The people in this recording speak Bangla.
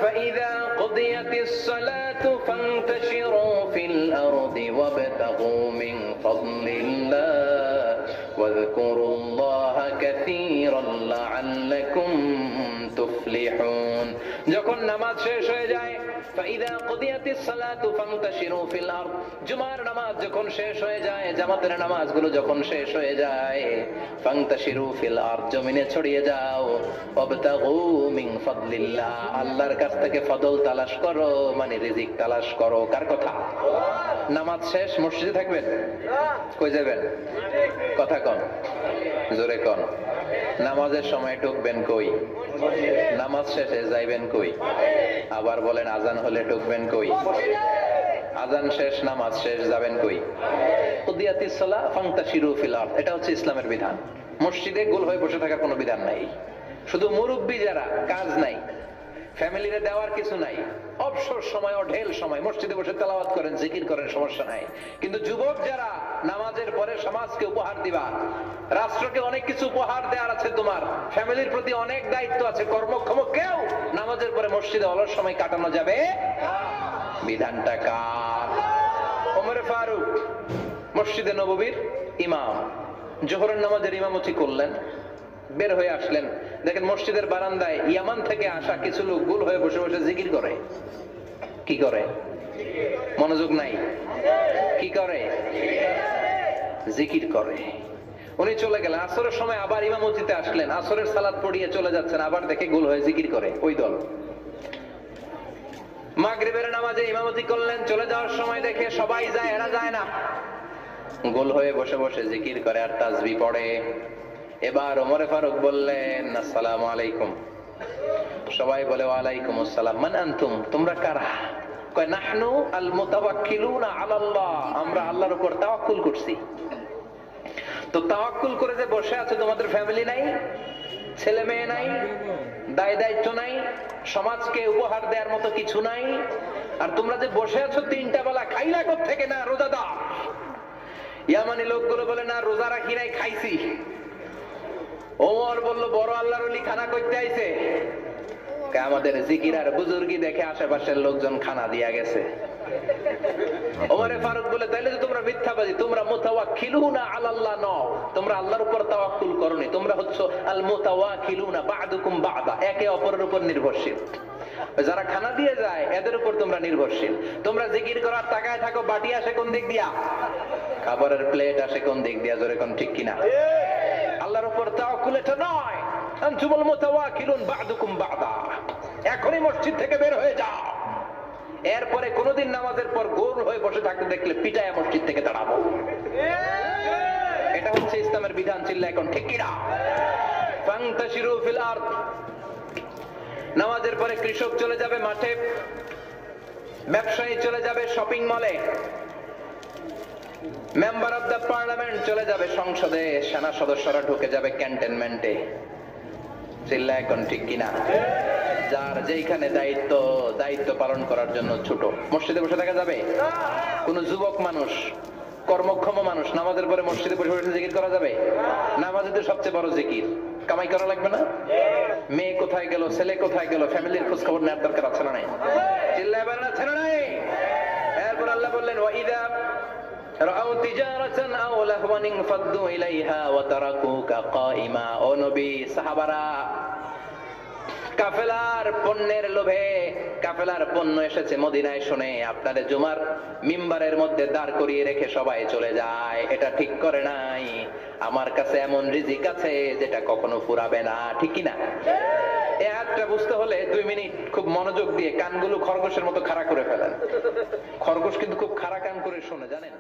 فإذا قضيت الصلاة فانتشروا في الأرض وابتغوا من فضل الله واذكروا الله كثيرا لعلكم তুফলিহুন। যখন নামাজ শেষ হয়ে যায়, ফাইদা কুদিয়াতিস সালাতু ফান্তাশিরু ফিল আরদ, জুমার নামাজ যখন শেষ হয়ে যায়, জামাতের নামাজগুলো যখন শেষ হয়ে যায়, ফান্তাশিরু ফিল আরদ, জমিনে ছড়িয়ে যাও, ওয়াবতাগু মিন ফাদলিল্লাহ, আল্লাহর কাছ থেকে ফজল তালাশ করো, মানে রিজিক তালাশ করো। কার কথা? নামাজ শেষ মসজিদে থাকবেন? কই যাবেন? কথা কন, জোরে কন। নামাজের সময় ঢুকবেন কই? নামাজ শেষে যাইবেন কই? আবার বলেন, আজান হলে ঢুকবেন কই? আজান শেষ, নামাজ শেষ, যাবেন কই? কুদিয়াতিস সালাহ ফান্তাশিরু ফিল আরদ, এটা হচ্ছে ইসলামের বিধান। মসজিদে গোল হয়ে বসে থাকার কোনো বিধান নাই। শুধু মুরব্বী যারা, কাজ নাই, ফ্যামিলিরে দেওয়ার কিছু নাই, অবসর সময়, অঢেল সময় মসজিদে বসে তেলাওয়াত করেন, জিকির করেন, সমস্যা নাই। কিন্তু যুবক যারা, নামাজের পরে সমাজকে উপহার দিবা, রাষ্ট্রকে অনেক কিছু উপহার দেওয়ার আছে, তোমার ফ্যামিলির প্রতি অনেক দায়িত্ব আছে, কর্মক্ষম কেউ নামাজের পরে মসজিদে অলস সময় কাটানো যাবে? বিধানটা কার? ওমরে ফারুক মসজিদে নববীর ইমাম, জোহরের নামাজের ইমামতি করলেন, বের হয়ে আসলেন, দেখেন মসজিদের বারান্দায় ইয়ামান থেকে আসা কিছু লোক গোল হয়ে বসে বসে জিকির করে। কি করে? মনোযোগ নাই। কি করে? জিকির করে। উনি চলে গেলেন, আসরের সময় আবার ইমামতিতে আসলেন, আসরের সালাত পড়িয়ে চলে যাচ্ছেন, আবার দেখে গোল হয়ে জিকির করে ওই দল। মাগরিবের নামাজে ইমামতি করলেন, চলে যাওয়ার সময় দেখে সবাই যায়, এরা যায় না, গোল হয়ে বসে বসে জিকির করে আর তাসবিহ পড়ে। এবার ওমরে ফারুক বললেন, আসসালামু আলাইকুম। সবাই বলে, ওয়ালাইকুম আসসালাম। মান আনতুম, তোমরা কারা? কয়, নাহনু আল মুতাওয়াক্কিলুনা আলাল্লাহ, আমরা আল্লাহর উপর তাওয়াক্কুল করছি। তো তাওয়াক্কুল করে যে বসে আছে, তোমাদের ফ্যামিলি নাই, ছেলে মেয়ে নাই, দায় দায়িত্ব নাই, সমাজকে উপহার দেওয়ার মতো কিছু নাই, আর তোমরা যে বসে আছো তিনটা বেলা খাইলা কোত্থেকে? না রোজাদার। ইয়ামানি লোকগুলো বলে, না রোজা রাখি নাই, খাইছি। ওমর বলল, বড় আল্লাহর ওলি খানা করতে আইছে। আমাদের জিকির আর বুজুর্গি দেখে আশেপাশের লোকজন খানা দিয়া গেছে। ওমরে ফারুক বলে, তাইলে তো তোমরা মিথ্যাবাদী, তোমরা মুতাওয়াক্কিলুনা আলাল্লাহ নও, তোমরা আল্লাহর উপর তাওয়াক্কুল করনি, তোমরা হচ্ছে আল মুতাওয়াক্কিলুনা বা'দুকুম বা'দা, একে অপরের উপর নির্ভরশীল। যারা খানা দিয়ে যায় এদের উপর তোমরা নির্ভরশীল। তোমরা জিকির করার তাকায় থাকো, বাটি আসে কোন দিক দিয়া? খাবারের প্লেট আসে কোন দিক দিয়া? জোরে কোন, ঠিক কিনা? আল্লাহর উপর তাওয়াক্কুল এটা নয়। আনতুমুল মুতাওয়াক্কিলুন বা'দুকুম বা'দা। এখনই মসজিদ থেকে বের হয়ে যাও, এরপরে কোনদিন নামাজের পর গোল হয়ে বসে থাকতে দেখলে পিটায় মসজিদ থেকে দাঁড়াবো। এটা হচ্ছে ইসলামের বিধান। চিল্লা এখন, ঠিক কিনা? ফান্তাশিরু ফিল আরদ। নামাজের পরে কৃষক চলে যাবে মাঠে, ব্যবসায়ী চলে যাবে শপিং মলে, মেম্বার অফ দ্য পার্লামেন্ট চলে যাবে সংসদে, সেনা সদস্যরা ঢুকে যাবে ক্যান্টনমেন্টে। চিল্লা এখন, ঠিক কিনা? যার যেখানে দায়িত্ব পালন করার জন্য ছোট, মসজিদে বসে থাকা যাবে? কোন যুবক মানুষ, কর্মক্ষম মানুষ নামাজের পরে মসজিদে বসে বসে জিকির করা যাবে? নামাজের সবচেয়ে বড় জিকির। কামাই করা লাগবে না? মেয়ে কোথায় গেল, ছেলে কোথায় গেল, ফ্যামিলির খোঁজ খবর নেওয়ার দরকার আছে না নাই? চিল্লায় বলেন, আছে না নাই? এরপর আল্লাহ বললেন, ওয়াইদা রাআউ তিজারাতান আও লাহওয়ান ফাদ্দু ইলাইহা ওয়া তারাকুকা কাইমা। ও নবী, সাহাবারা কাফেলার পণ্যের লোভে, কাফেলার পণ্য এসেছে মদিনায় শুনে আপনাদের জুমার মিম্বারের মধ্যে দাঁড় করিয়ে রেখে সবাই চলে যায়। এটা ঠিক করে নাই। আমার কাছে এমন রিজিক আছে যেটা কখনো ফুরাবে না, ঠিক কিনা? এই আয়াতটা বুঝতে হলে 2 মিনিট খুব মনোযোগ দিয়ে কানগুলো খরগোশের মতো খাড়া করে ফেলেন। খরগোশ কিন্তু খুব খাড়া কান করে শোনে, জানেন?